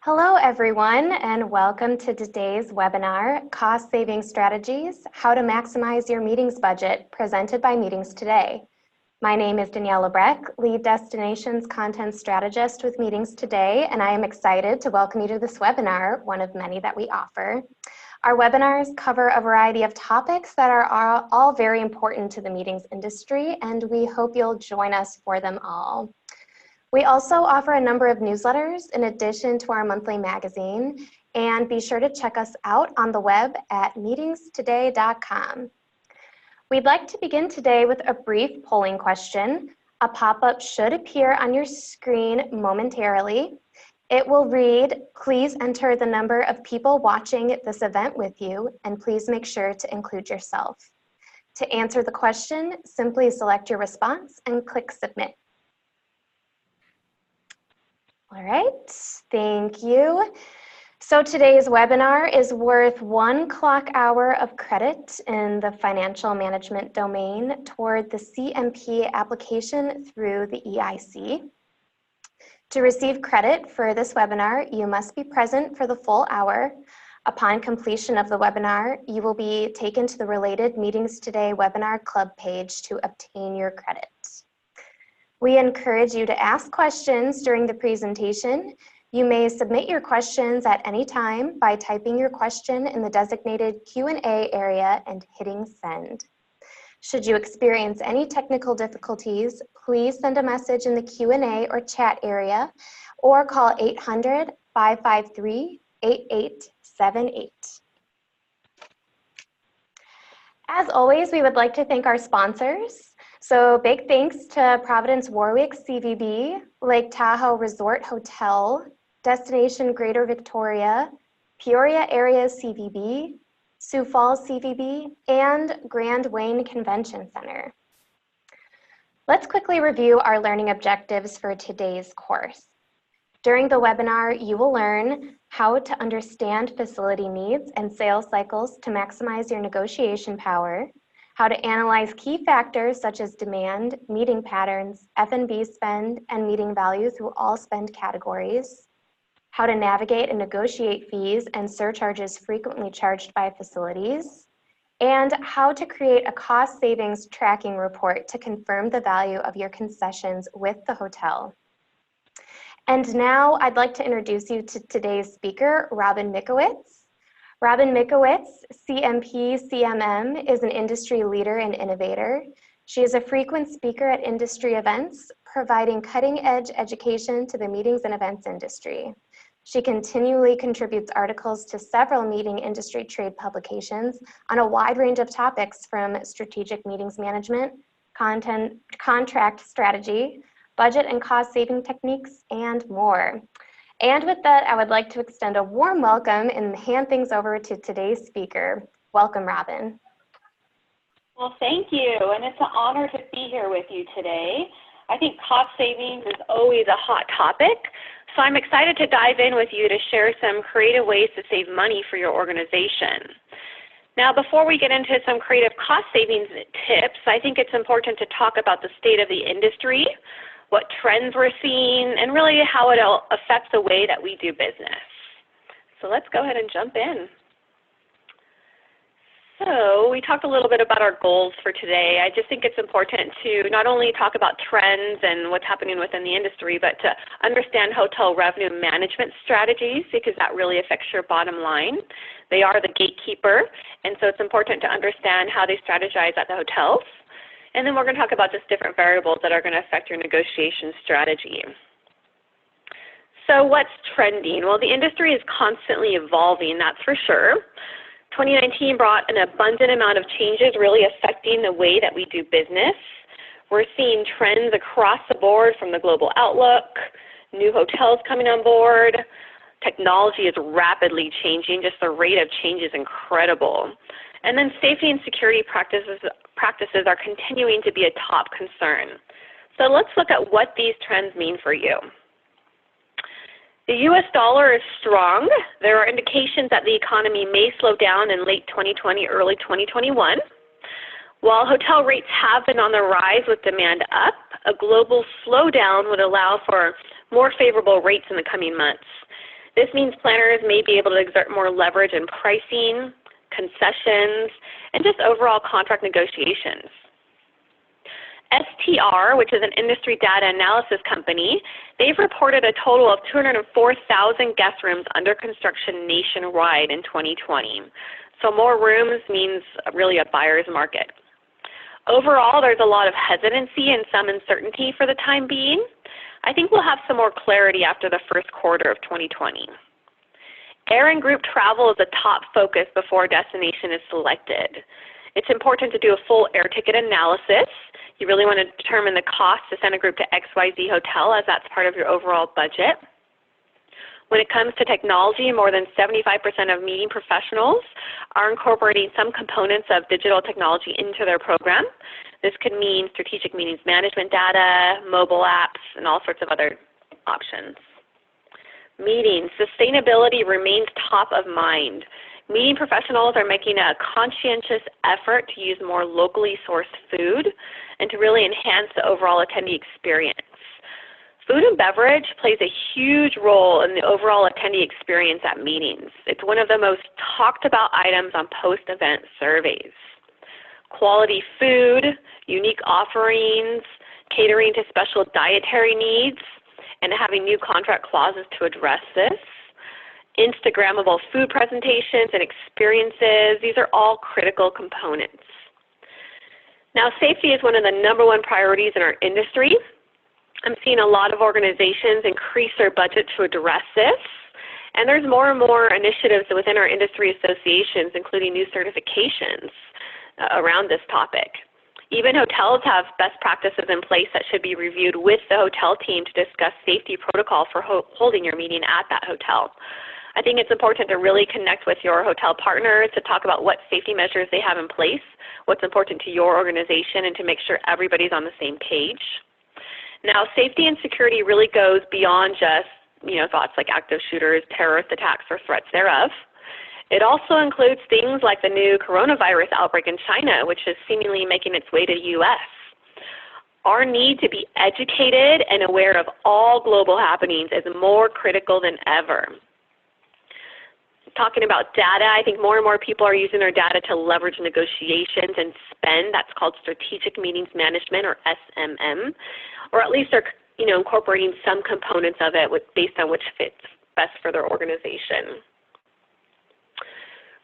Hello, everyone, and welcome to today's webinar, Cost Saving Strategies, How to Maximize Your Meetings Budget, presented by Meetings Today. My name is Danielle Lebrecq, Lead Destinations Content Strategist with Meetings Today, and I am excited to welcome you to this webinar, one of many that we offer. Our webinars cover a variety of topics that are all very important to the meetings industry, and we hope you'll join us for them all. We also offer a number of newsletters in addition to our monthly magazine, and be sure to check us out on the web at meetingstoday.com. We'd like to begin today with a brief polling question. A pop-up should appear on your screen momentarily. It will read, please enter the number of people watching this event with you, and please make sure to include yourself. To answer the question, simply select your response and click submit. All right, thank you. So today's webinar is worth 1 clock hour of credit in the financial management domain toward the CMP application through the EIC. To receive credit for this webinar, you must be present for the full hour. Upon completion of the webinar, you will be taken to the related Meetings Today webinar club page to obtain your credit. We encourage you to ask questions during the presentation. You may submit your questions at any time by typing your question in the designated Q&A area and hitting send. Should you experience any technical difficulties, please send a message in the Q&A or chat area or call 800-553-8878. As always, we would like to thank our sponsors. So big thanks to Providence Warwick CVB, Lake Tahoe Resort Hotel, Destination Greater Victoria, Peoria Area CVB, Sioux Falls CVB, and Grand Wayne Convention Center. Let's quickly review our learning objectives for today's course. During the webinar, you will learn how to understand facility needs and sales cycles to maximize your negotiation power, how to analyze key factors such as demand, meeting patterns, F&B spend, and meeting value through all spend categories, how to navigate and negotiate fees and surcharges frequently charged by facilities, and how to create a cost savings tracking report to confirm the value of your concessions with the hotel. And now I'd like to introduce you to today's speaker, Robin Mikowitz. Robin Mikowitz, CMP CMM, is an industry leader and innovator. She is a frequent speaker at industry events, providing cutting-edge education to the meetings and events industry. She continually contributes articles to several meeting industry trade publications on a wide range of topics from strategic meetings management, contract strategy, budget and cost-saving techniques, and more. And with that, I would like to extend a warm welcome and hand things over to today's speaker. Welcome, Robin. Well, thank you, and it's an honor to be here with you today. I think cost savings is always a hot topic, so I'm excited to dive in with you to share some creative ways to save money for your organization. Now, before we get into some creative cost savings tips, I think it's important to talk about the state of the industry, what trends we're seeing, and really how it affects the way that we do business. So let's go ahead and jump in. So we talked a little bit about our goals for today. I just think it's important to not only talk about trends and what's happening within the industry, but to understand hotel revenue management strategies, because that really affects your bottom line. They are the gatekeeper, and so it's important to understand how they strategize at the hotels. And then we're going to talk about just different variables that are going to affect your negotiation strategy. So what's trending? Well, the industry is constantly evolving, that's for sure. 2019 brought an abundant amount of changes really affecting the way that we do business. We're seeing trends across the board from the global outlook, new hotels coming on board. Technology is rapidly changing, just the rate of change is incredible. And then safety and security practices are continuing to be a top concern. So let's look at what these trends mean for you. The US dollar is strong. There are indications that the economy may slow down in late 2020, early 2021. While hotel rates have been on the rise with demand up, a global slowdown would allow for more favorable rates in the coming months. This means planners may be able to exert more leverage in pricing, concessions, and just overall contract negotiations. STR, which is an industry data analysis company, they've reported a total of 204,000 guest rooms under construction nationwide in 2020. So more rooms means really a buyer's market. Overall, there's a lot of hesitancy and some uncertainty for the time being. I think we'll have some more clarity after the first quarter of 2020. Air and group travel is a top focus before a destination is selected. It's important to do a full air ticket analysis. You really want to determine the cost to send a group to XYZ hotel, as that's part of your overall budget. When it comes to technology, more than 75% of meeting professionals are incorporating some components of digital technology into their program. This could mean strategic meetings management data, mobile apps, and all sorts of other options. Meetings. Sustainability remains top of mind. Meeting professionals are making a conscientious effort to use more locally sourced food and to really enhance the overall attendee experience. Food and beverage plays a huge role in the overall attendee experience at meetings. It's one of the most talked about items on post-event surveys. Quality food, unique offerings, catering to special dietary needs, and having new contract clauses to address this. Instagrammable food presentations and experiences, these are all critical components. Now, safety is one of the #1 priorities in our industry. I'm seeing a lot of organizations increase their budget to address this, and there's more and more initiatives within our industry associations, including new certifications around this topic. Even hotels have best practices in place that should be reviewed with the hotel team to discuss safety protocol for holding your meeting at that hotel. I think it's important to really connect with your hotel partners to talk about what safety measures they have in place, what's important to your organization, and to make sure everybody's on the same page. Now, safety and security really goes beyond just thoughts like active shooters, terrorist attacks, or threats thereof. It also includes things like the new coronavirus outbreak in China, which is seemingly making its way to the U.S. Our need to be educated and aware of all global happenings is more critical than ever. Talking about data, I think more and more people are using their data to leverage negotiations and spend. That's called strategic meetings management, or SMM, or at least they're incorporating some components of it based on which fits best for their organization.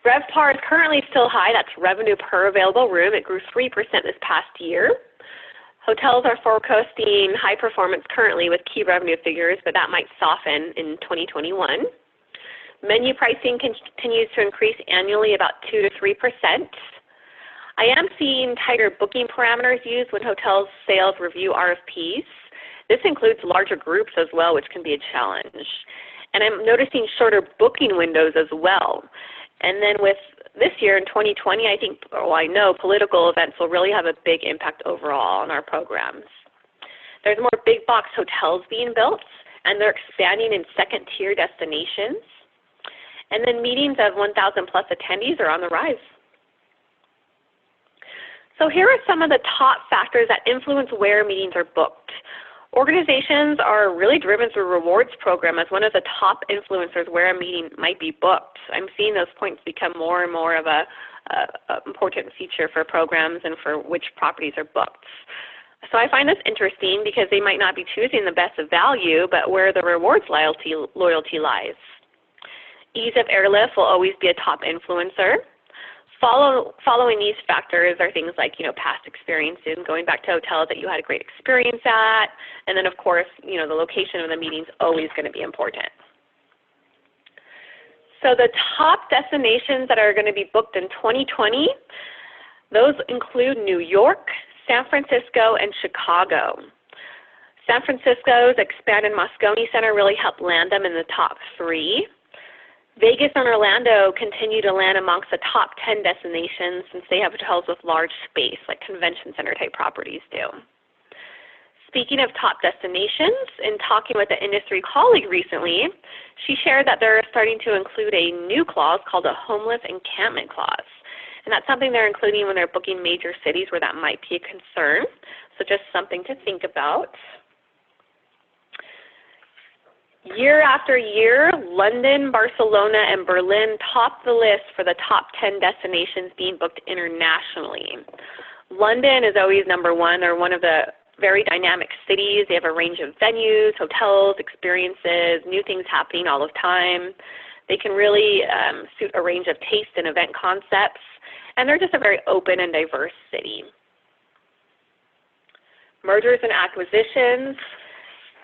RevPAR is currently still high. That's revenue per available room. It grew 3% this past year. Hotels are forecasting high performance currently with key revenue figures, but that might soften in 2021. Menu pricing continues to increase annually about 2 to 3%. I am seeing tighter booking parameters used when hotels sales review RFPs. This includes larger groups as well, which can be a challenge. And I'm noticing shorter booking windows as well. And then with this year in 2020, I know political events will really have a big impact overall on our programs. There's more big box hotels being built, and they're expanding in second-tier destinations. And then meetings of 1,000 plus attendees are on the rise. So here are some of the top factors that influence where meetings are booked. Organizations are really driven through rewards program as one of the top influencers where a meeting might be booked. I'm seeing those points become more and more of a important feature for programs and for which properties are booked. So I find this interesting because they might not be choosing the best of value, but where the rewards loyalty lies. Ease of airlift will always be a top influencer. Following these factors are things like, past experiences, going back to hotels that you had a great experience at, and then of course, the location of the meeting is always going to be important. So the top destinations that are going to be booked in 2020, those include New York, San Francisco, and Chicago. San Francisco's expanded Moscone Center really helped land them in the top 3. Vegas and Orlando continue to land amongst the top 10 destinations since they have hotels with large space like convention center type properties do. Speaking of top destinations, in talking with an industry colleague recently, she shared that they're starting to include a new clause called a homeless encampment clause. And that's something they're including when they're booking major cities where that might be a concern. So just something to think about. Year after year, London, Barcelona, and Berlin top the list for the top 10 destinations being booked internationally. London is always number one. They're one of the very dynamic cities. They have a range of venues, hotels, experiences, new things happening all the time. They can really suit a range of taste and event concepts, and they're just a very open and diverse city. Mergers and acquisitions.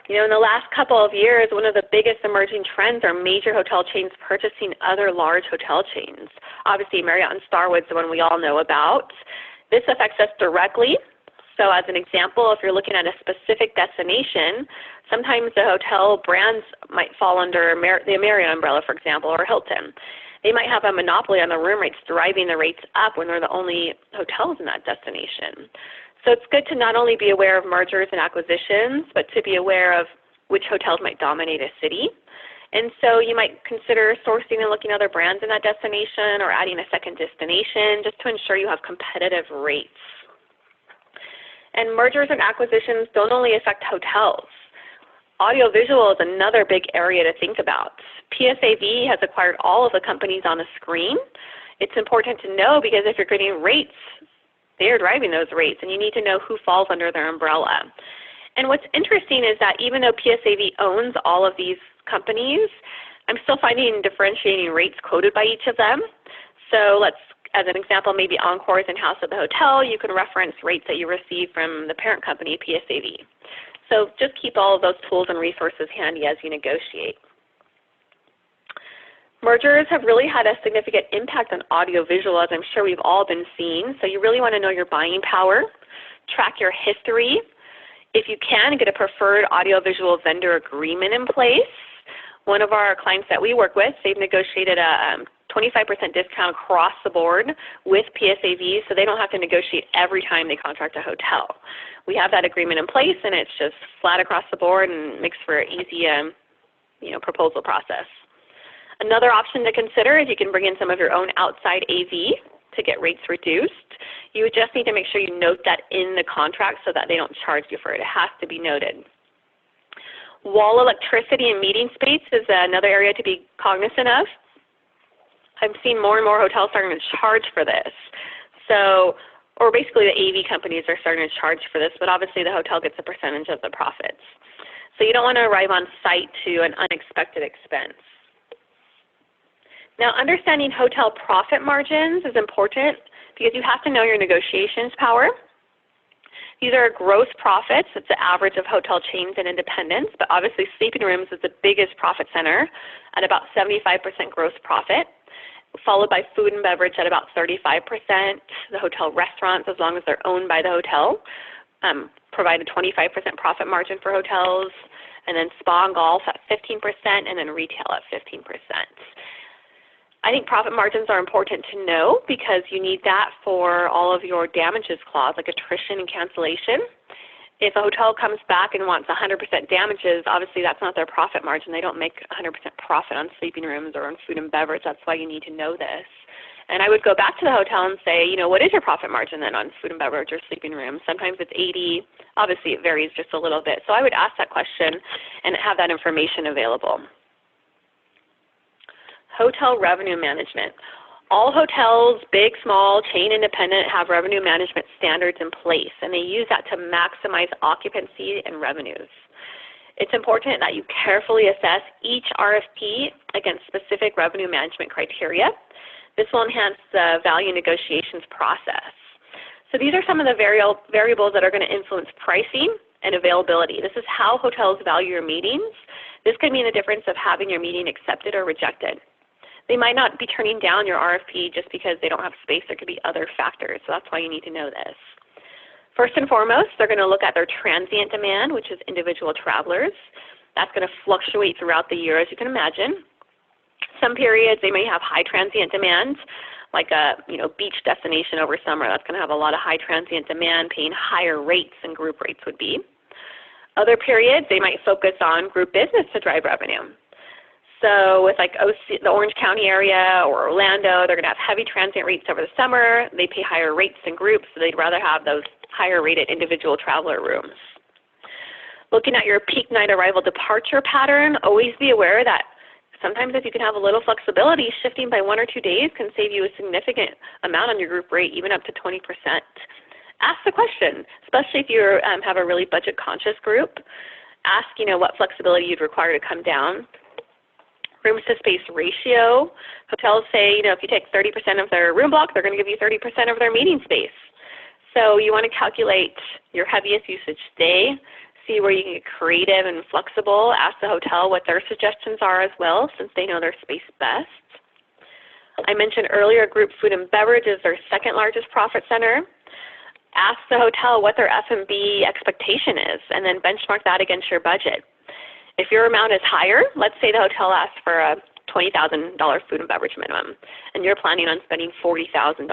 You know, in the last couple of years, one of the biggest emerging trends are major hotel chains purchasing other large hotel chains. Obviously, Marriott and Starwood's the one we all know about. This affects us directly. So as an example, if you're looking at a specific destination, sometimes the hotel brands might fall under the Marriott umbrella, for example, or Hilton. They might have a monopoly on the room rates, driving the rates up when they're the only hotels in that destination. So it's good to not only be aware of mergers and acquisitions, but to be aware of which hotels might dominate a city. And so you might consider sourcing and looking at other brands in that destination or adding a second destination just to ensure you have competitive rates. And mergers and acquisitions don't only affect hotels. Audiovisual is another big area to think about. PSAV has acquired all of the companies on the screen. It's important to know because if you're getting rates, they are driving those rates, and you need to know who falls under their umbrella. And what's interesting is that even though PSAV owns all of these companies, I'm still finding differentiating rates quoted by each of them. So let's, as an example, maybe Encore is in-house at the hotel. You can reference rates that you receive from the parent company, PSAV. So just keep all of those tools and resources handy as you negotiate. Mergers have really had a significant impact on audiovisual, as I'm sure we've all been seeing. So you really want to know your buying power, track your history. If you can, get a preferred audiovisual vendor agreement in place. One of our clients that we work with, they've negotiated a 25% discount across the board with PSAV, so they don't have to negotiate every time they contract a hotel. We have that agreement in place, and it's just flat across the board and makes for an easy proposal process. Another option to consider is you can bring in some of your own outside AV to get rates reduced. You would just need to make sure you note that in the contract so that they don't charge you for it. It has to be noted. Wall electricity and meeting space is another area to be cognizant of. I'm seeing more and more hotels starting to charge for this. So, or basically the AV companies are starting to charge for this, but obviously the hotel gets a percentage of the profits. So you don't want to arrive on site to an unexpected expense. Now, understanding hotel profit margins is important because you have to know your negotiations power. These are gross profits. It's the average of hotel chains and independents, but obviously sleeping rooms is the biggest profit center at about 75% gross profit, followed by food and beverage at about 35%. The hotel restaurants, as long as they're owned by the hotel, provide a 25% profit margin for hotels, and then spa and golf at 15%, and then retail at 15%. I think profit margins are important to know because you need that for all of your damages clause, like attrition and cancellation. If a hotel comes back and wants 100% damages, obviously that's not their profit margin. They don't make 100% profit on sleeping rooms or on food and beverage. That's why you need to know this. And I would go back to the hotel and say, what is your profit margin then on food and beverage or sleeping rooms? Sometimes it's 80. Obviously it varies just a little bit. So I would ask that question and have that information available. Hotel revenue management. All hotels, big, small, chain, independent, have revenue management standards in place, and they use that to maximize occupancy and revenues. It's important that you carefully assess each RFP against specific revenue management criteria. This will enhance the value negotiations process. So these are some of the variables that are going to influence pricing and availability. This is how hotels value your meetings. This could mean the difference of having your meeting accepted or rejected. They might not be turning down your RFP just because they don't have space. There could be other factors, so that's why you need to know this. First and foremost, they're going to look at their transient demand, which is individual travelers. That's going to fluctuate throughout the year, as you can imagine. Some periods they may have high transient demand, like a beach destination over summer. That's going to have a lot of high transient demand, paying higher rates than group rates would be. Other periods they might focus on group business to drive revenue. So with the Orange County area or Orlando, they're going to have heavy transient rates over the summer. They pay higher rates than groups, so they'd rather have those higher rated individual traveler rooms. Looking at your peak night arrival departure pattern, always be aware that sometimes if you can have a little flexibility, shifting by 1 or 2 days can save you a significant amount on your group rate, even up to 20%. Ask the question, especially if you have a really budget-conscious group. Ask, what flexibility you'd require to come down. Rooms to space ratio. Hotels say, if you take 30% of their room block, they're going to give you 30% of their meeting space. So you want to calculate your heaviest usage day, see where you can get creative and flexible. Ask the hotel what their suggestions are as well, since they know their space best. I mentioned earlier group food and beverage is their second largest profit center. Ask the hotel what their F&B expectation is, and then benchmark that against your budget. If your amount is higher, let's say the hotel asks for a $20,000 food and beverage minimum, and you're planning on spending $40,000.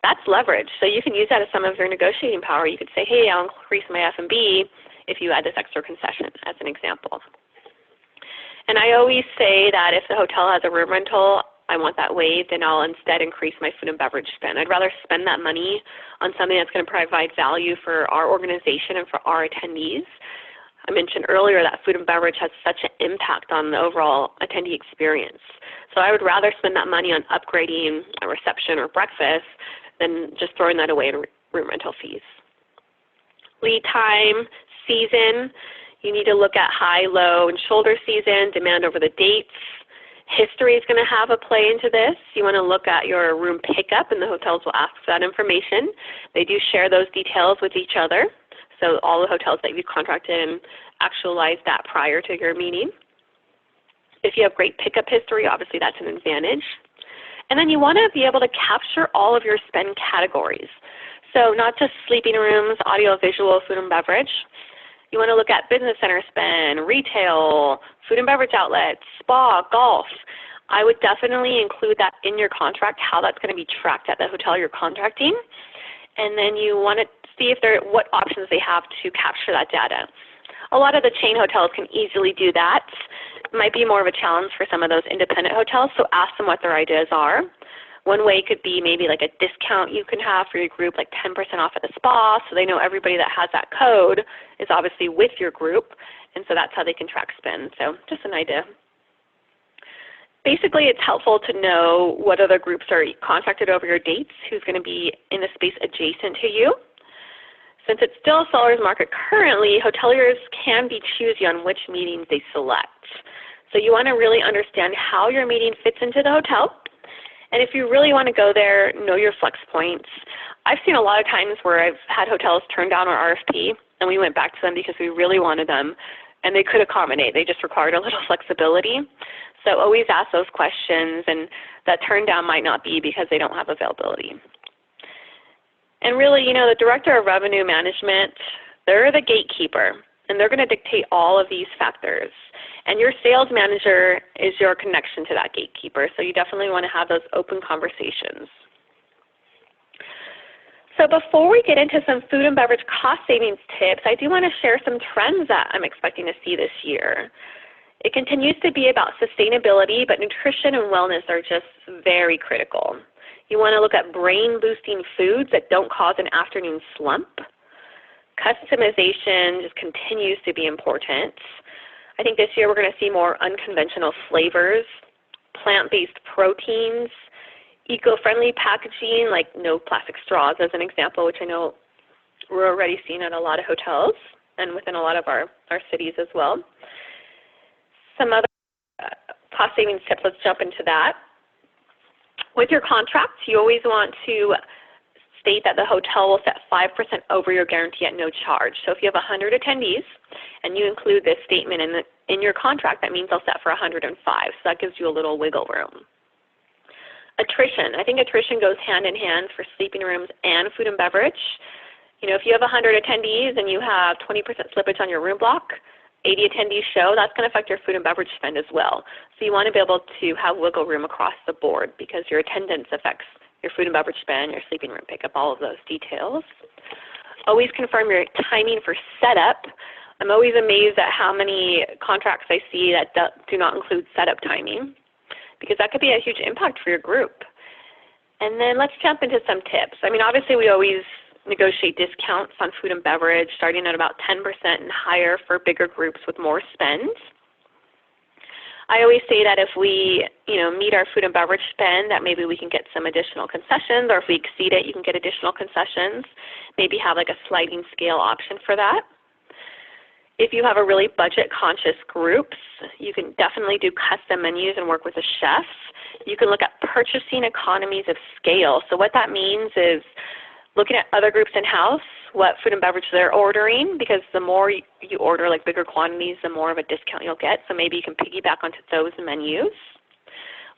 That's leverage, so you can use that as some of your negotiating power. You could say, hey, I'll increase my F&B if you add this extra concession, as an example. And I always say that if the hotel has a room rental, I want that waived, and I'll instead increase my food and beverage spend. I'd rather spend that money on something that's going to provide value for our organization and for our attendees. I mentioned earlier that food and beverage has such an impact on the overall attendee experience. So I would rather spend that money on upgrading a reception or breakfast than just throwing that away in room rental fees. Lead time, season. You need to look at high, low, and shoulder season, demand over the dates. History is going to have a play into this. You want to look at your room pickup, and the hotels will ask for that information. They do share those details with each other. So all the hotels that you've contracted and actualize that prior to your meeting. If you have great pickup history, obviously that's an advantage. And then you want to be able to capture all of your spend categories. So not just sleeping rooms, audio, visual, food and beverage. You want to look at business center spend, retail, food and beverage outlets, spa, golf. I would definitely include that in your contract, how that's going to be tracked at the hotel you're contracting. And then you want to see what options they have to capture that data. A lot of the chain hotels can easily do that. It might be more of a challenge for some of those independent hotels, so ask them what their ideas are. One way could be maybe like a discount you can have for your group, like 10% off at the spa, so they know everybody that has that code is obviously with your group, and so that's how they can track spend. So just an idea. Basically, it's helpful to know what other groups are contracted over your dates, who's going to be in the space adjacent to you. Since it's still a seller's market currently, hoteliers can be choosy on which meetings they select. So you want to really understand how your meeting fits into the hotel. And if you really want to go there, know your flex points. I've seen a lot of times where I've had hotels turn down our RFP, and we went back to them because we really wanted them, and they could accommodate. They just required a little flexibility. So always ask those questions, and that turn down might not be because they don't have availability. And really, the Director of Revenue Management, they're the gatekeeper, and they're going to dictate all of these factors. And your sales manager is your connection to that gatekeeper, so you definitely want to have those open conversations. So before we get into some food and beverage cost savings tips, I do want to share some trends that I'm expecting to see this year. It continues to be about sustainability, but nutrition and wellness are just very critical. You want to look at brain-boosting foods that don't cause an afternoon slump. Customization just continues to be important. I think this year we're going to see more unconventional flavors, plant-based proteins, eco-friendly packaging like no plastic straws as an example, which I know we're already seeing at a lot of hotels and within a lot of our cities as well. Some other cost savings tips, let's jump into that. With your contract, you always want to state that the hotel will set 5% over your guarantee at no charge. So if you have 100 attendees and you include this statement in your contract, that means they'll set for 105. So that gives you a little wiggle room. Attrition. I think attrition goes hand in hand for sleeping rooms and food and beverage. If you have 100 attendees and you have 20% slippage on your room block, 80 attendees show, that's going to affect your food and beverage spend as well. So you want to be able to have wiggle room across the board because your attendance affects your food and beverage spend, your sleeping room pickup, all of those details. Always confirm your timing for setup. I'm always amazed at how many contracts I see that do not include setup timing because that could be a huge impact for your group. And then let's jump into some tips. Obviously we always negotiate discounts on food and beverage, starting at about 10% and higher for bigger groups with more spend. I always say that if we, meet our food and beverage spend, that maybe we can get some additional concessions, or if we exceed it, you can get additional concessions. Maybe have like a sliding scale option for that. If you have a really budget-conscious groups, you can definitely do custom menus and work with a chef. You can look at purchasing economies of scale. So what that means is looking at other groups in-house, what food and beverage they're ordering, because the more you order like bigger quantities, the more of a discount you'll get. So maybe you can piggyback onto those menus.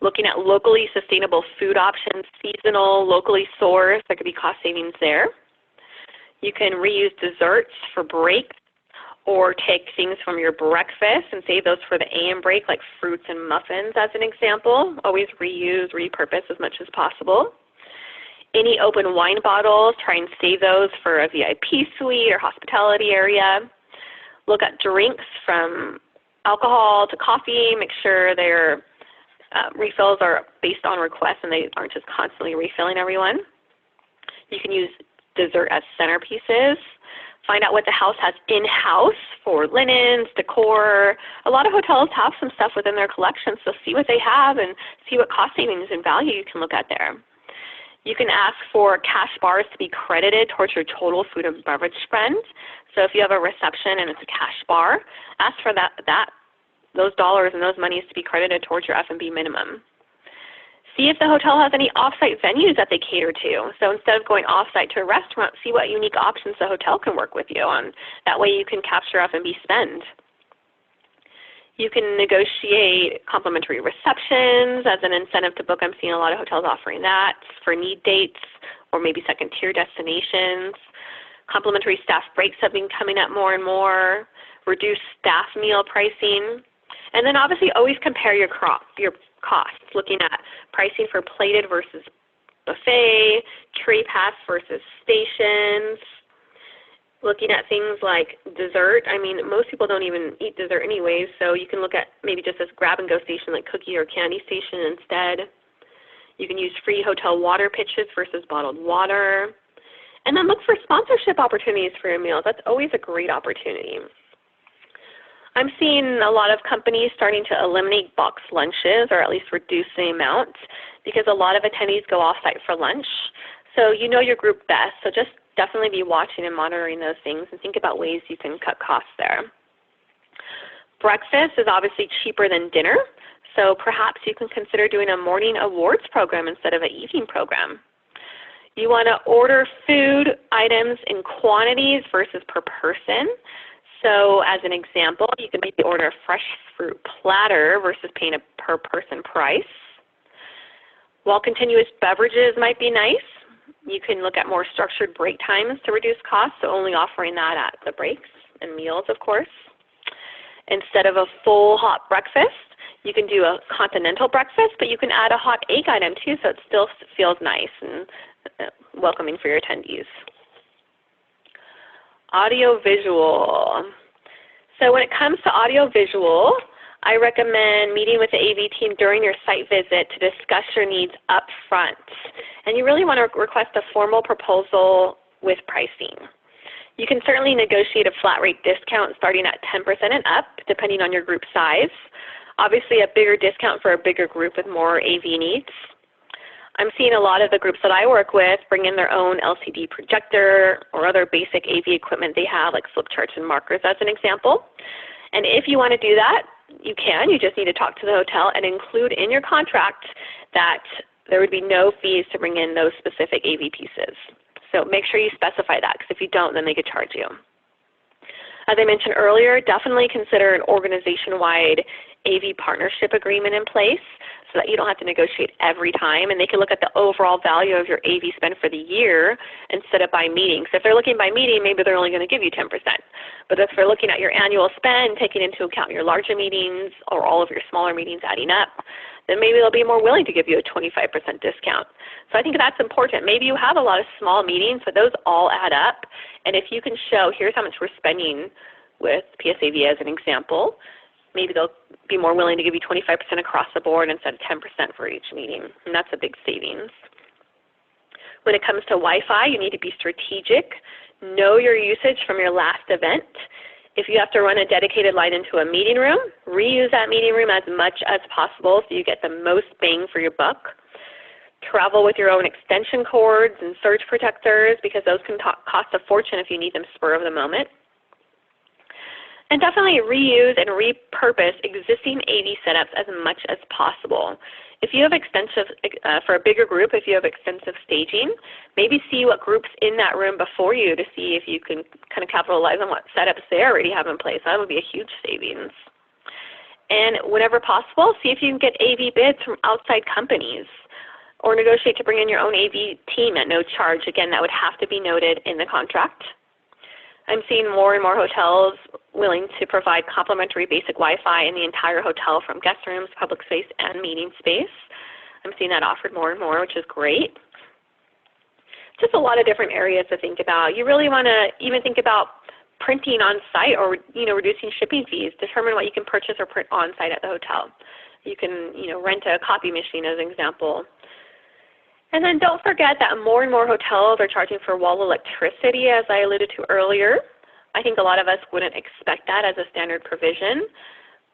Looking at locally sustainable food options, seasonal, locally sourced, there could be cost savings there. You can reuse desserts for breaks, or take things from your breakfast and save those for the AM break, like fruits and muffins as an example. Always reuse, repurpose as much as possible. Any open wine bottles, try and save those for a VIP suite or hospitality area. Look at drinks from alcohol to coffee. Make sure their refills are based on request and they aren't just constantly refilling everyone. You can use dessert as centerpieces. Find out what the house has in-house for linens, decor. A lot of hotels have some stuff within their collection, so see what they have and see what cost savings and value you can look at there. You can ask for cash bars to be credited towards your total food and beverage spend. So if you have a reception and it's a cash bar, ask for those dollars and those monies to be credited towards your F&B minimum. See if the hotel has any off-site venues that they cater to. So instead of going off-site to a restaurant, see what unique options the hotel can work with you on. That way you can capture F&B spend. You can negotiate complimentary receptions as an incentive to book. I'm seeing a lot of hotels offering that for need dates or maybe second-tier destinations. Complimentary staff breaks have been coming up more and more. Reduced staff meal pricing. And then obviously always compare your costs, looking at pricing for plated versus buffet, tray pass versus stations, looking at things like dessert. I mean, most people don't even eat dessert anyways, so you can look at maybe just this grab-and-go station like cookie or candy station instead. You can use free hotel water pitches versus bottled water. And then look for sponsorship opportunities for your meals. That's always a great opportunity. I'm seeing a lot of companies starting to eliminate box lunches or at least reduce the amount because a lot of attendees go off-site for lunch. So you know your group best, so just definitely be watching and monitoring those things and think about ways you can cut costs there. Breakfast is obviously cheaper than dinner, so perhaps you can consider doing a morning awards program instead of an evening program. You want to order food items in quantities versus per person. So as an example, you can maybe order a fresh fruit platter versus paying a per person price. While continuous beverages might be nice, you can look at more structured break times to reduce costs, so only offering that at the breaks and meals, of course. Instead of a full hot breakfast, you can do a continental breakfast, but you can add a hot egg item too, so it still feels nice and welcoming for your attendees. Audio-visual. So when it comes to audio-visual, I recommend meeting with the AV team during your site visit to discuss your needs up front. And you really want to request a formal proposal with pricing. You can certainly negotiate a flat rate discount starting at 10% and up, depending on your group size. Obviously a bigger discount for a bigger group with more AV needs. I'm seeing a lot of the groups that I work with bring in their own LCD projector or other basic AV equipment they have, like flip charts and markers as an example. And if you want to do that, you can. You just need to talk to the hotel and include in your contract that there would be no fees to bring in those specific AV pieces. So make sure you specify that, because if you don't, then they could charge you. As I mentioned earlier, definitely consider an organization-wide AV partnership agreement in place so that you don't have to negotiate every time, and they can look at the overall value of your AV spend for the year instead of by meeting. So if they're looking by meeting, maybe they're only going to give you 10%. But if they're looking at your annual spend, taking into account your larger meetings or all of your smaller meetings adding up, then maybe they'll be more willing to give you a 25% discount. So I think that's important. Maybe you have a lot of small meetings, but those all add up. And if you can show, here's how much we're spending with PSAV as an example, maybe they'll be more willing to give you 25% across the board instead of 10% for each meeting. And that's a big savings. When it comes to Wi-Fi, you need to be strategic. Know your usage from your last event. If you have to run a dedicated line into a meeting room, reuse that meeting room as much as possible so you get the most bang for your buck. Travel with your own extension cords and surge protectors because those can cost a fortune if you need them spur of the moment. And definitely reuse and repurpose existing AV setups as much as possible. If you have for a bigger group, if you have extensive staging, maybe see what groups in that room before you to see if you can kind of capitalize on what setups they already have in place. That would be a huge savings. And whenever possible, see if you can get AV bids from outside companies or negotiate to bring in your own AV team at no charge. Again, that would have to be noted in the contract. I'm seeing more and more hotels willing to provide complimentary basic Wi-Fi in the entire hotel from guest rooms, public space, and meeting space. I'm seeing that offered more and more, which is great. Just a lot of different areas to think about. You really want to even think about printing on site or reducing shipping fees. Determine what you can purchase or print on site at the hotel. You can rent a copy machine as an example. And then don't forget that more and more hotels are charging for wall electricity, as I alluded to earlier. I think a lot of us wouldn't expect that as a standard provision.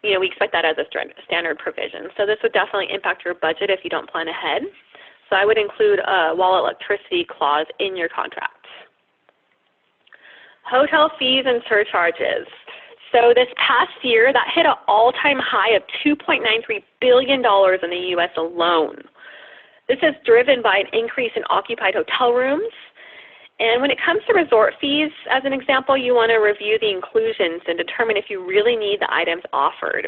We expect that as a standard provision. So this would definitely impact your budget if you don't plan ahead. So I would include a wall electricity clause in your contract. Hotel fees and surcharges. So this past year, that hit an all-time high of $2.93 billion in the U.S. alone. This is driven by an increase in occupied hotel rooms. And when it comes to resort fees, as an example, you want to review the inclusions and determine if you really need the items offered.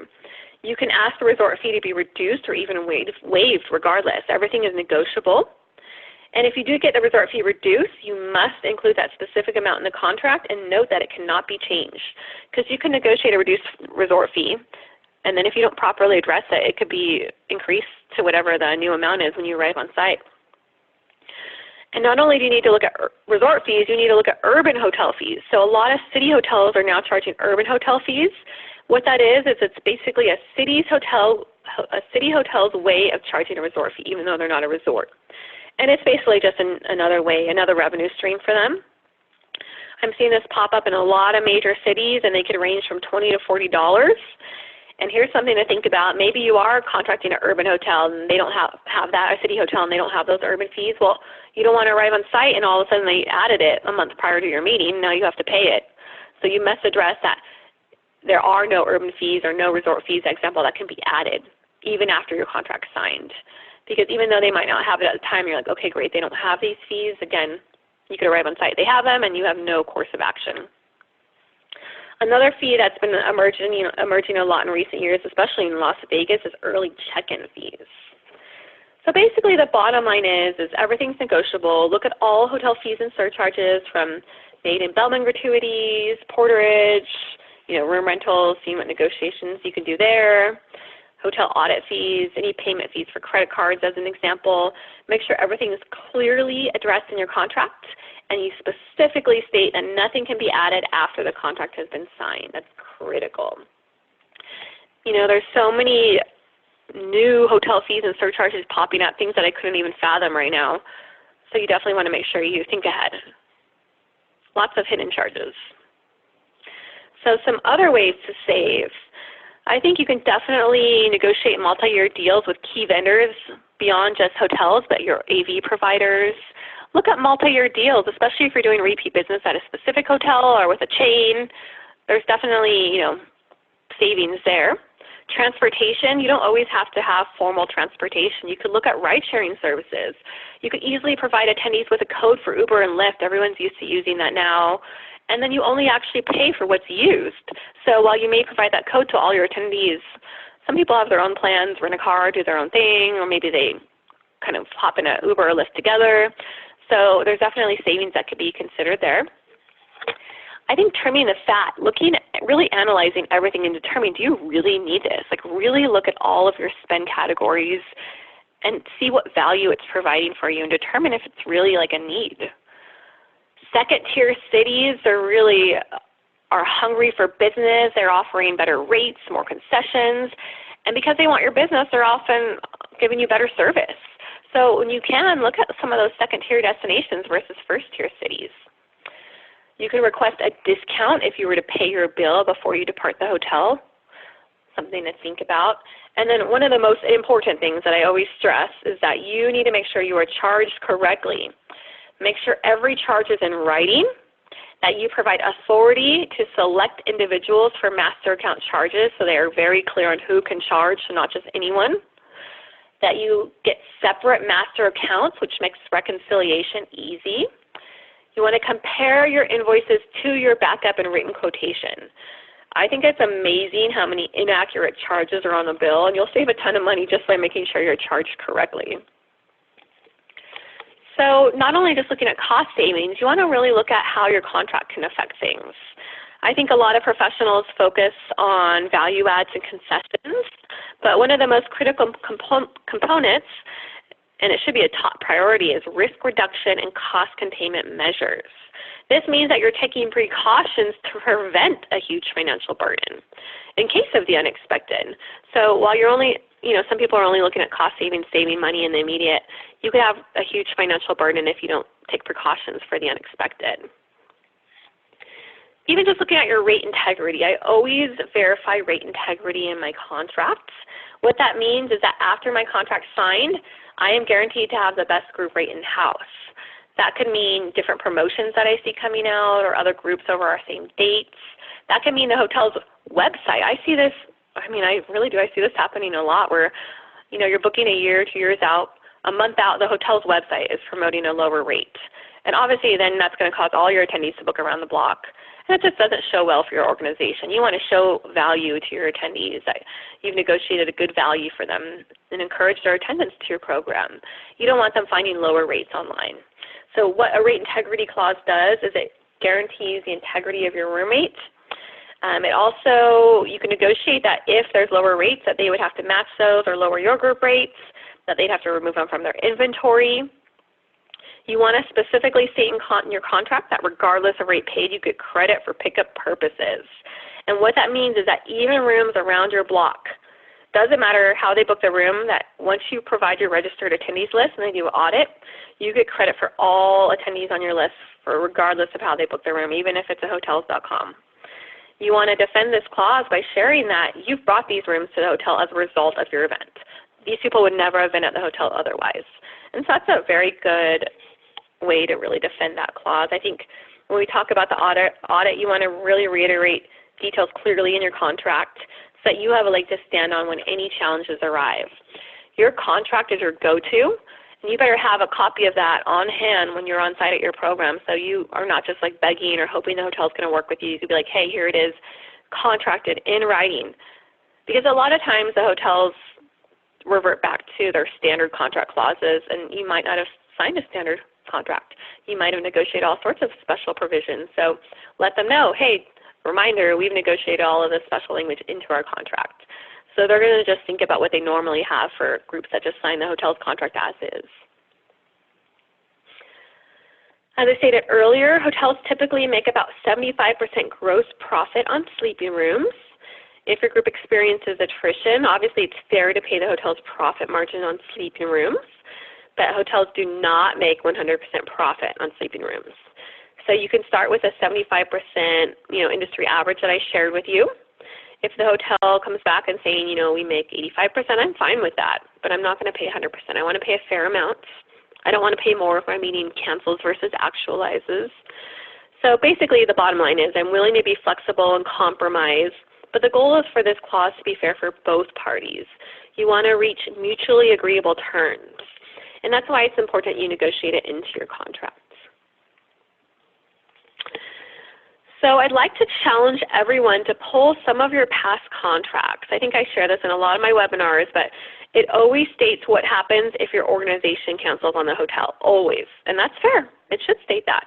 You can ask the resort fee to be reduced or even waived regardless. Everything is negotiable. And if you do get the resort fee reduced, you must include that specific amount in the contract and note that it cannot be changed. Because you can negotiate a reduced resort fee, and then if you don't properly address it, it could be increased to whatever the new amount is when you arrive on site. And not only do you need to look at resort fees, you need to look at urban hotel fees. So a lot of city hotels are now charging urban hotel fees. What that is it's basically a city hotel's way of charging a resort fee, even though they're not a resort. And it's basically just another revenue stream for them. I'm seeing this pop up in a lot of major cities, and they can range from $20 to $40. And here's something to think about. Maybe you are contracting an urban hotel and they don't have that, a city hotel, and they don't have those urban fees. Well, you don't want to arrive on site and all of a sudden they added it a month prior to your meeting. Now you have to pay it. So you must address that there are no urban fees or no resort fees, example, that can be added even after your contract's signed. Because even though they might not have it at the time, you're like, okay, great, they don't have these fees. Again, you could arrive on site. They have them and you have no course of action. Another fee that's been emerging a lot in recent years, especially in Las Vegas, is early check-in fees. So basically the bottom line is everything's negotiable. Look at all hotel fees and surcharges from maid and bellman gratuities, porterage, room rentals, seeing what negotiations you can do there, hotel audit fees, any payment fees for credit cards as an example. Make sure everything is clearly addressed in your contract, and you specifically state that nothing can be added after the contract has been signed. That's critical. There's so many new hotel fees and surcharges popping up, things that I couldn't even fathom right now. So you definitely want to make sure you think ahead. Lots of hidden charges. So some other ways to save. I think you can definitely negotiate multi-year deals with key vendors beyond just hotels, but your AV providers. Look at multi-year deals, especially if you're doing repeat business at a specific hotel or with a chain. There's definitely, savings there. Transportation, you don't always have to have formal transportation. You could look at ride-sharing services. You could easily provide attendees with a code for Uber and Lyft. Everyone's used to using that now. And then you only actually pay for what's used. So while you may provide that code to all your attendees, some people have their own plans, rent a car, do their own thing, or maybe they kind of hop in an Uber or Lyft together. So there's definitely savings that could be considered there. I think trimming the fat, really analyzing everything and determining, do you really need this? Really look at all of your spend categories and see what value it's providing for you and determine if it's really a need. Second-tier cities are hungry for business. They're offering better rates, more concessions. And because they want your business, they're often giving you better service. So when you can, look at some of those second-tier destinations versus first-tier cities. You can request a discount if you were to pay your bill before you depart the hotel, something to think about. And then one of the most important things that I always stress is that you need to make sure you are charged correctly. Make sure every charge is in writing, that you provide authority to select individuals for master account charges so they are very clear on who can charge, so not just anyone. That you get separate master accounts, which makes reconciliation easy. You want to compare your invoices to your backup and written quotation. I think it's amazing how many inaccurate charges are on the bill, and you'll save a ton of money just by making sure you're charged correctly. So not only just looking at cost savings, you want to really look at how your contract can affect things. I think a lot of professionals focus on value adds and concessions, but one of the most critical components, and it should be a top priority, is risk reduction and cost containment measures. This means that you're taking precautions to prevent a huge financial burden in case of the unexpected. So while you're only, some people are only looking at cost savings, saving money in the immediate, you could have a huge financial burden if you don't take precautions for the unexpected. Even just looking at your rate integrity, I always verify rate integrity in my contracts. What that means is that after my contract's signed, I am guaranteed to have the best group rate in-house. That could mean different promotions that I see coming out or other groups over our same dates. That could mean the hotel's website. I see this, I really do. I see this happening a lot where, you're booking a year, 2 years out, a month out, the hotel's website is promoting a lower rate. And obviously then that's going to cause all your attendees to book around the block. And it just doesn't show well for your organization. You want to show value to your attendees, that you've negotiated a good value for them and encourage their attendance to your program. You don't want them finding lower rates online. So what a rate integrity clause does is it guarantees the integrity of your roommate. It also, you can negotiate that if there's lower rates, that they would have to match those or lower your group rates, that they'd have to remove them from their inventory. You want to specifically state in your contract that regardless of rate paid, you get credit for pickup purposes. And what that means is that even rooms around your block, doesn't matter how they book the room, that once you provide your registered attendees list and they do an audit, you get credit for all attendees on your list regardless of how they book the room, even if it's a hotels.com. You want to defend this clause by sharing that you've brought these rooms to the hotel as a result of your event. These people would never have been at the hotel otherwise. And so that's a very good way to really defend that clause. I think when we talk about the audit, you want to really reiterate details clearly in your contract so that you have a leg to stand on when any challenges arrive. Your contract is your go-to, and you better have a copy of that on hand when you're on site at your program, so you are not just like begging or hoping the hotel's going to work with you. You could be like, hey, here it is, contracted in writing. Because a lot of times the hotels revert back to their standard contract clauses, and you might not have signed a standard contract. You might have negotiated all sorts of special provisions. So let them know, hey, reminder, we've negotiated all of this special language into our contract. So they're going to just think about what they normally have for groups that just sign the hotel's contract as is. As I stated earlier, hotels typically make about 75% gross profit on sleeping rooms. If your group experiences attrition, obviously it's fair to pay the hotel's profit margin on sleeping rooms, but hotels do not make 100% profit on sleeping rooms. So you can start with a 75% industry average that I shared with you. If the hotel comes back and saying, we make 85%, I'm fine with that, but I'm not going to pay 100%. I want to pay a fair amount. I don't want to pay more if my meeting cancels versus actualizes. So basically the bottom line is I'm willing to be flexible and compromise, but the goal is for this clause to be fair for both parties. You want to reach mutually agreeable terms, and that's why it's important you negotiate it into your contracts. So I'd like to challenge everyone to pull some of your past contracts. I think I share this in a lot of my webinars, but it always states what happens if your organization cancels on the hotel, always. And that's fair. It should state that.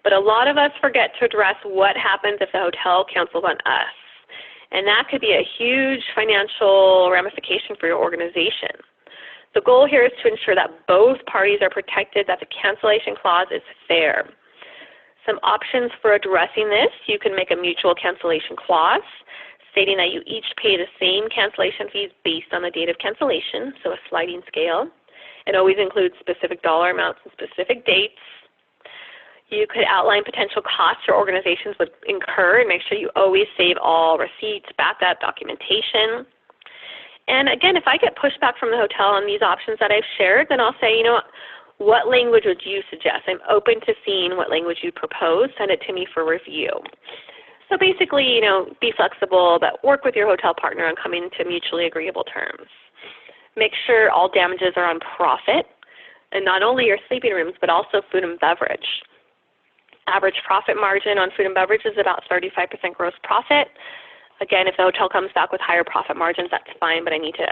But a lot of us forget to address what happens if the hotel cancels on us. And that could be a huge financial ramification for your organization. The goal here is to ensure that both parties are protected, that the cancellation clause is fair. Some options for addressing this: you can make a mutual cancellation clause stating that you each pay the same cancellation fees based on the date of cancellation, so a sliding scale. It always includes specific dollar amounts and specific dates. You could outline potential costs your organizations would incur and make sure you always save all receipts, backup, documentation. And again, if I get pushback from the hotel on these options that I've shared, then I'll say, you know what language would you suggest? I'm open to seeing what language you propose. Send it to me for review. So basically, you know, be flexible, but work with your hotel partner on coming to mutually agreeable terms. Make sure all damages are on profit, and not only your sleeping rooms, but also food and beverage. Average profit margin on food and beverage is about 35% gross profit. Again, if the hotel comes back with higher profit margins, that's fine, but I need to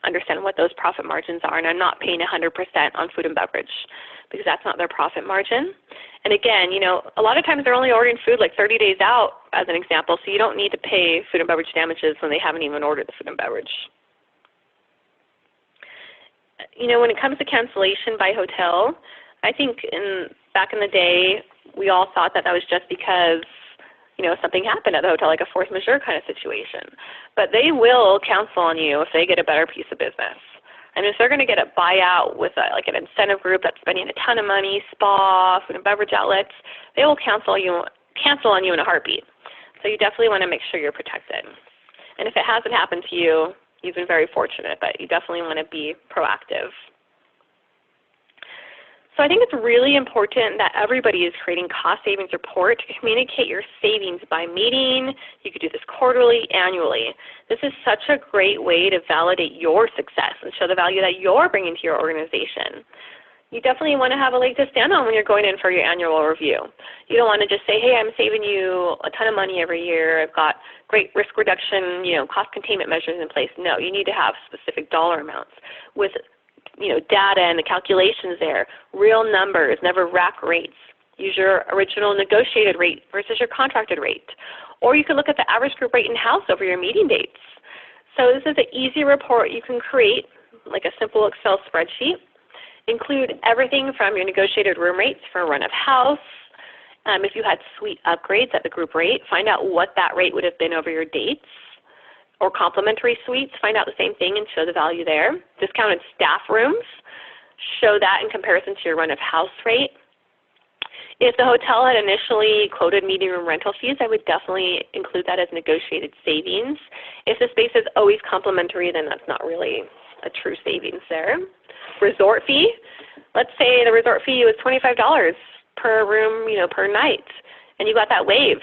understand what those profit margins are, and I'm not paying 100% on food and beverage because that's not their profit margin. And again, you know, a lot of times they're only ordering food like 30 days out, as an example, so you don't need to pay food and beverage damages when they haven't even ordered the food and beverage. You know, when it comes to cancellation by hotel, I think back in the day, we all thought that was just because, you know, something happened at the hotel, like a force majeure kind of situation. But they will cancel on you if they get a better piece of business. And if they're going to get a buyout with like an incentive group that's spending a ton of money, spa, food and beverage outlets, they will cancel on you in a heartbeat. So you definitely want to make sure you're protected. And if it hasn't happened to you, you've been very fortunate, but you definitely want to be proactive. So I think it's really important that everybody is creating cost savings report to communicate your savings by meeting. You could do this quarterly, annually. This is such a great way to validate your success and show the value that you're bringing to your organization. You definitely want to have a leg to stand on when you're going in for your annual review. You don't want to just say, hey, I'm saving you a ton of money every year. I've got great risk reduction, you know, cost containment measures in place. No, you need to have specific dollar amounts with, you know, data and the calculations there, real numbers, never rack rates. Use your original negotiated rate versus your contracted rate. Or you can look at the average group rate in-house over your meeting dates. So this is an easy report you can create, like a simple Excel spreadsheet. Include everything from your negotiated room rates for a run of house. If you had suite upgrades at the group rate, find out what that rate would have been over your dates. Or complimentary suites, find out the same thing and show the value there. Discounted staff rooms, show that in comparison to your run of house rate. If the hotel had initially quoted meeting room rental fees, I would definitely include that as negotiated savings. If the space is always complimentary, then that's not really a true savings there. Resort fee, let's say the resort fee was $25 per room, you know, per night, and you got that waived,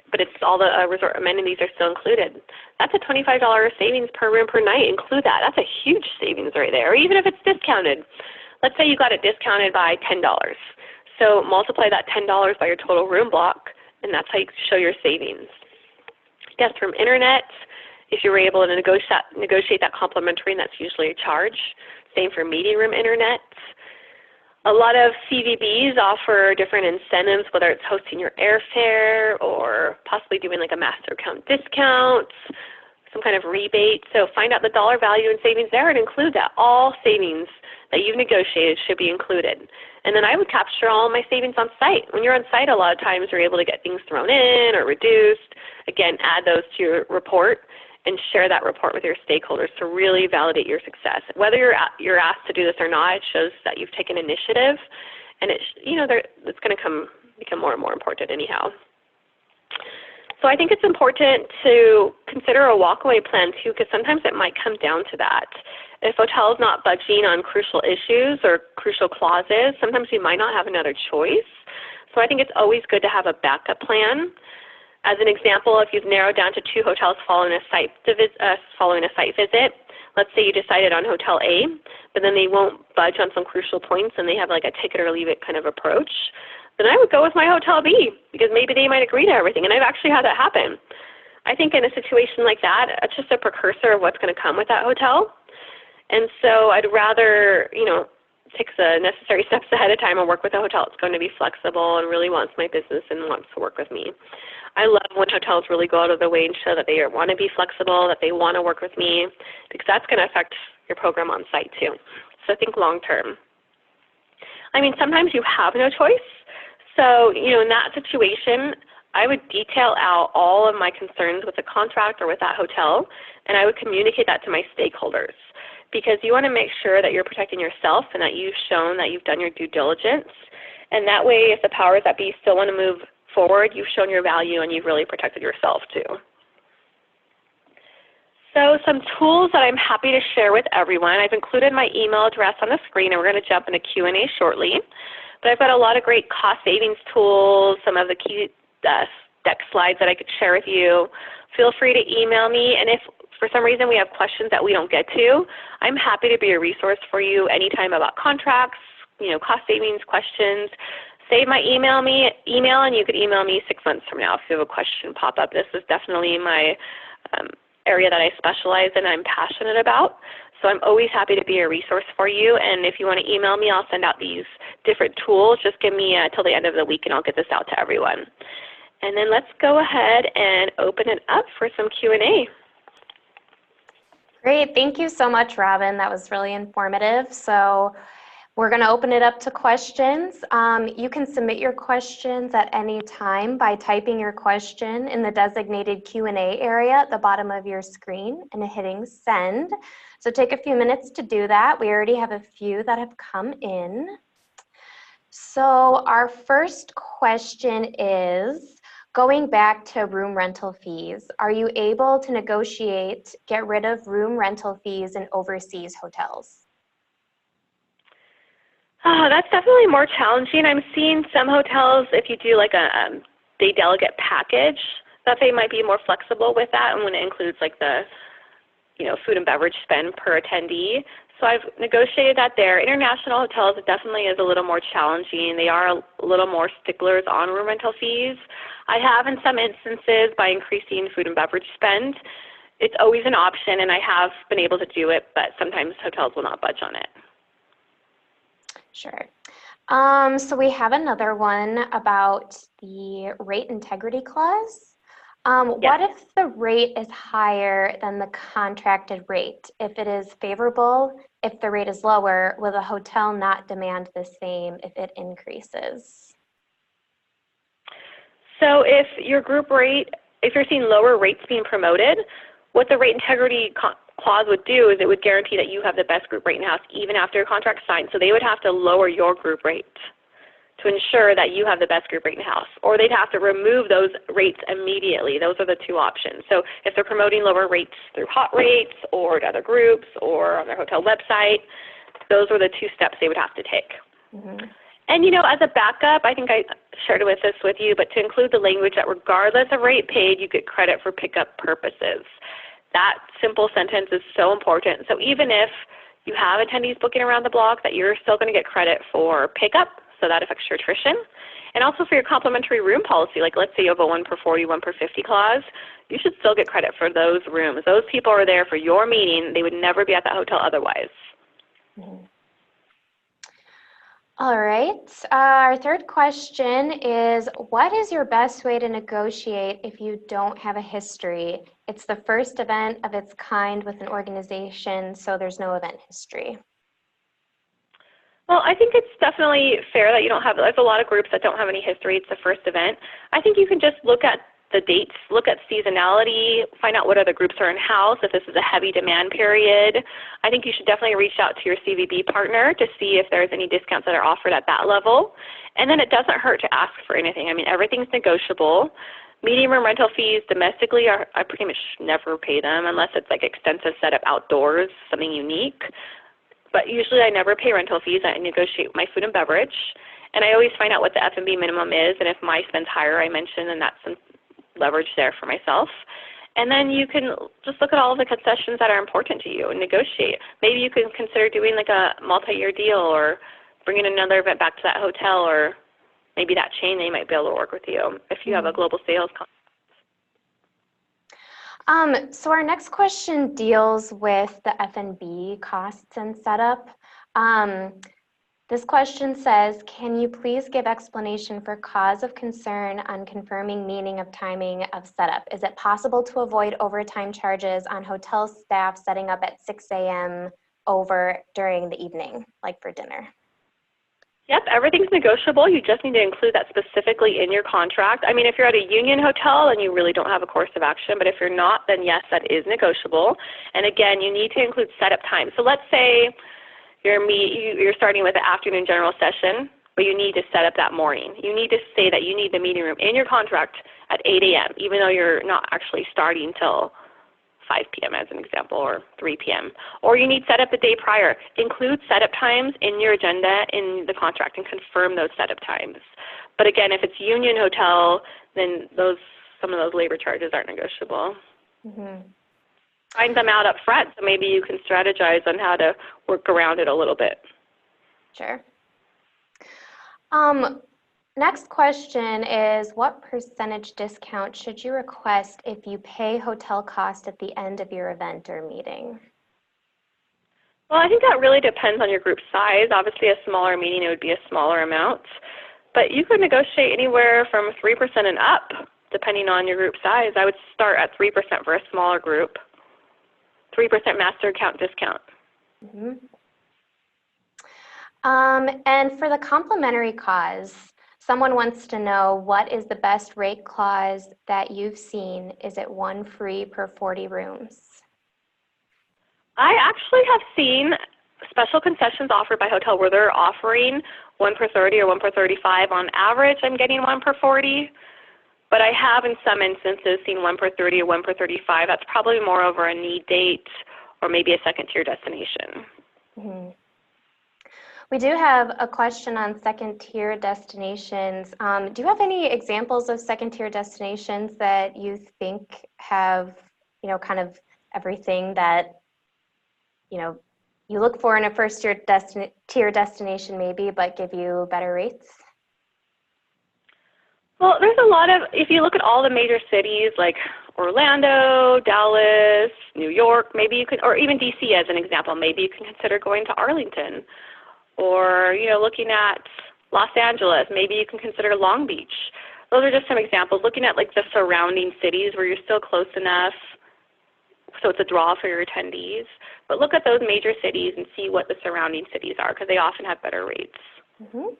but it's all the resort amenities are still included. That's a $25 savings per room per night. Include that. That's a huge savings right there, even if it's discounted. Let's say you got it discounted by $10. So multiply that $10 by your total room block, and that's how you show your savings. Guest room internet, if you were able to negotiate that complimentary, and that's usually a charge. Same for meeting room internet. A lot of CVBs offer different incentives, whether it's hosting your airfare or possibly doing like a master account discount, some kind of rebate. So find out the dollar value and savings there and include that. All savings that you've negotiated should be included. And then I would capture all my savings on site. When you're on site, a lot of times you're able to get things thrown in or reduced. Again, add those to your report and share that report with your stakeholders to really validate your success. Whether you're asked to do this or not, it shows that you've taken initiative, and it's going to become more and more important anyhow. So I think it's important to consider a walkaway plan too, because sometimes it might come down to that. If hotel is not budging on crucial issues or crucial clauses, sometimes you might not have another choice. So I think it's always good to have a backup plan. As an example, if you've narrowed down to 2 hotels following a site visit, let's say you decided on Hotel A, but then they won't budge on some crucial points and they have like a take it or leave it kind of approach, then I would go with my Hotel B because maybe they might agree to everything, and I've actually had that happen. I think in a situation like that, it's just a precursor of what's going to come with that hotel, and so I'd rather, take the necessary steps ahead of time and work with a hotel that's going to be flexible and really wants my business and wants to work with me. I love when hotels really go out of their way and show that they want to be flexible, that they want to work with me, because that's going to affect your program on site too. So think long term. I mean, sometimes you have no choice. So, in that situation, I would detail out all of my concerns with the contract or with that hotel, and I would communicate that to my stakeholders. because you want to make sure that you're protecting yourself and that you've shown that you've done your due diligence. And that way, if the powers that be still want to move forward, you've shown your value and you've really protected yourself too. So some tools that I'm happy to share with everyone. I've included my email address on the screen, and we're going to jump into Q&A shortly. But I've got a lot of great cost savings tools, some of the key deck slides that I could share with you. Feel free to email me, and if for some reason we have questions that we don't get to, I'm happy to be a resource for you anytime about contracts, cost savings questions. Save my email, and you could email me 6 months from now if you have a question pop up. This is definitely my area that I specialize in and I'm passionate about. So I'm always happy to be a resource for you. And if you want to email me, I'll send out these different tools. Just give me till the end of the week and I'll get this out to everyone. And then let's go ahead and open it up for some Q&A. Great, thank you so much, Robin. That was really informative. So we're going to open it up to questions. You can submit your questions at any time by typing your question in the designated Q&A area at the bottom of your screen and hitting send. So take a few minutes to do that. We already have a few that have come in. So our first question is, going back to room rental fees, are you able to negotiate, get rid of room rental fees in overseas hotels? That's definitely more challenging. I'm seeing some hotels, if you do like a day delegate package, that they might be more flexible with that, and when it includes like the food and beverage spend per attendee. So I've negotiated that there. International hotels, it definitely is a little more challenging. They are a little more sticklers on room rental fees. I have in some instances by increasing food and beverage spend. It's always an option, and I have been able to do it, but sometimes hotels will not budge on it. Sure. So we have another one about the rate integrity clause. What if the rate is higher than the contracted rate? If it is favorable, if the rate is lower, will the hotel not demand the same if it increases? So if your group rate, if you're seeing lower rates being promoted, what the rate integrity clause would do is it would guarantee that you have the best group rate in-house even after your contract's signed. So they would have to lower your group rate to ensure that you have the best group rate in-house, or they'd have to remove those rates immediately. Those are the two options. So if they're promoting lower rates through hot rates or to other groups or on their hotel website, those are the two steps they would have to take. Mm-hmm. And as a backup, I think I shared this with you, but to include the language that regardless of rate paid, you get credit for pickup purposes. That simple sentence is so important. So even if you have attendees booking around the block, that you're still going to get credit for pickup, so that affects your attrition. And also for your complimentary room policy, like let's say you have a 1 per 40, 1 per 50 clause, you should still get credit for those rooms. Those people are there for your meeting. They would never be at that hotel otherwise. Mm-hmm. All right. Our third question is, what is your best way to negotiate if you don't have a history? It's the first event of its kind with an organization, so there's no event history. Well, I think it's definitely fair that you don't have, there's a lot of groups that don't have any history. It's the first event. I think you can just look at the dates, look at seasonality, find out what other groups are in-house, if this is a heavy demand period. I think you should definitely reach out to your CVB partner to see if there's any discounts that are offered at that level. And then it doesn't hurt to ask for anything. I mean, everything's negotiable. Medium room rental fees domestically, I pretty much never pay them unless it's like extensive setup outdoors, something unique. But usually I never pay rental fees. I negotiate my food and beverage. And I always find out what the F&B minimum is, and if my spend's higher, I mention, and that's some leverage there for myself. And then you can just look at all of the concessions that are important to you and negotiate. Maybe you can consider doing like a multi-year deal or bringing another event back to that hotel, or maybe that chain, they might be able to work with you if you have a global sales concept. So our next question deals with the F&B costs and setup. This question says, can you please give explanation for cause of concern on confirming meaning of timing of setup? Is it possible to avoid overtime charges on hotel staff setting up at 6 a.m. over during the evening, like for dinner? Yep, everything's negotiable. You just need to include that specifically in your contract. I mean, if you're at a union hotel, then you really don't have a course of action. But if you're not, then yes, that is negotiable. And again, you need to include setup time. So let's say you're starting with an afternoon general session, but you need to set up that morning. You need to say that you need the meeting room in your contract at 8 a.m., even though you're not actually starting till 5 p.m. as an example, or 3 p.m. Or you need setup the day prior. Include setup times in your agenda in the contract and confirm those setup times. But again, if it's union hotel, then some of those labor charges aren't negotiable. Mm-hmm. Find them out up front, so maybe you can strategize on how to work around it a little bit. Sure. Next question is, what percentage discount should you request if you pay hotel cost at the end of your event or meeting? Well, I think that really depends on your group size. Obviously, a smaller meeting, it would be a smaller amount. But you could negotiate anywhere from 3% and up, depending on your group size. I would start at 3% for a smaller group, 3% master account discount. Mm-hmm. And for the complimentary cause, someone wants to know, what is the best rate clause that you've seen? Is it 1 free per 40 rooms? I actually have seen special concessions offered by hotel where they're offering 1 per 30 or 1 per 35. On average, I'm getting 1 per 40. But I have in some instances seen 1 per 30 or 1 per 35. That's probably more over a need date or maybe a second-tier destination. Mm-hmm. We do have a question on second-tier destinations. Do you have any examples of second-tier destinations that you think have, kind of everything that, you look for in a first-tier destination maybe, but give you better rates? Well, there's a lot of, if you look at all the major cities like Orlando, Dallas, New York, maybe you could, or even DC as an example, maybe you can consider going to Arlington. Or, looking at Los Angeles, maybe you can consider Long Beach. Those are just some examples. Looking at like the surrounding cities where you're still close enough so it's a draw for your attendees. But look at those major cities and see what the surrounding cities are, because they often have better rates. Mm-hmm.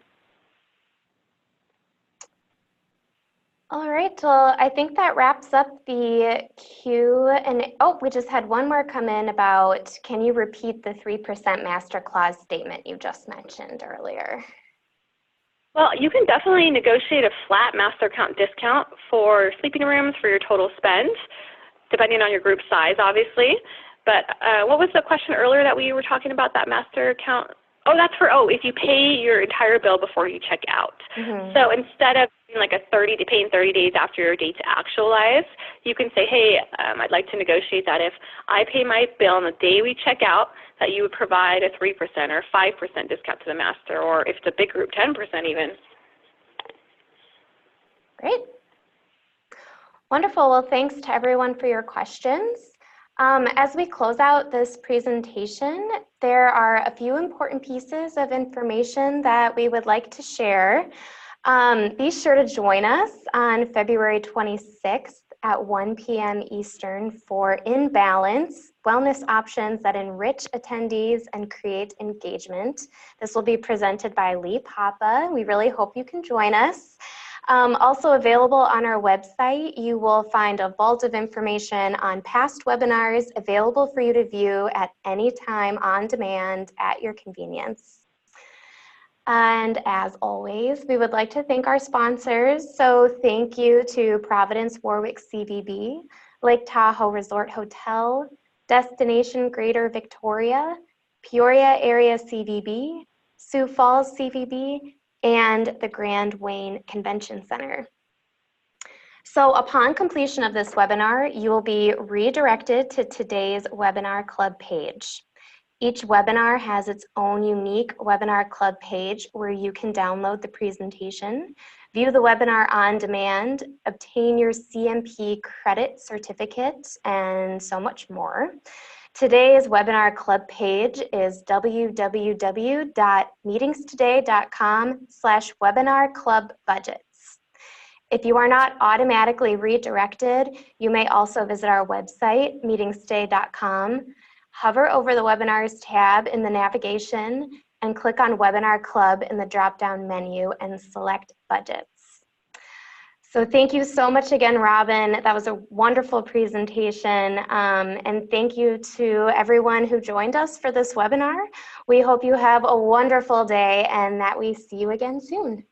All right, well, I think that wraps up the Q&A. Oh, we just had one more come in about, can you repeat the 3% master clause statement you just mentioned earlier? Well, you can definitely negotiate a flat master account discount for sleeping rooms for your total spend, depending on your group size, obviously. But what was the question earlier that we were talking about, that master account? Oh, that's for, if you pay your entire bill before you check out. Mm-hmm. So instead of like paying 30 days after your date to actualize, you can say, hey, I'd like to negotiate that if I pay my bill on the day we check out, that you would provide a 3% or 5% discount to the master, or if it's a big group, 10% even. Great. Wonderful. Well, thanks to everyone for your questions. As we close out this presentation, there are a few important pieces of information that we would like to share. Be sure to join us on February 26th at 1 p.m. Eastern for In Balance, wellness options that enrich attendees and create engagement. This will be presented by Lee Papa. We really hope you can join us. Also available on our website, you will find a vault of information on past webinars available for you to view at any time on demand at your convenience. And as always, we would like to thank our sponsors. So thank you to Providence Warwick CVB, Lake Tahoe Resort Hotel, Destination Greater Victoria, Peoria Area CVB, Sioux Falls CVB, and the Grand Wayne Convention Center. So upon completion of this webinar, you will be redirected to today's webinar club page. Each webinar has its own unique webinar club page where you can download the presentation, view the webinar on demand, obtain your CMP credit certificate, and so much more. Today's webinar club page is www.meetingstoday.com/webinar-club-budgets. If you are not automatically redirected, you may also visit our website, meetingstoday.com. Hover over the Webinars tab in the navigation and click on Webinar Club in the drop-down menu and select Budgets. So thank you so much again, Robin. That was a wonderful presentation. And thank you to everyone who joined us for this webinar. We hope you have a wonderful day and that we see you again soon.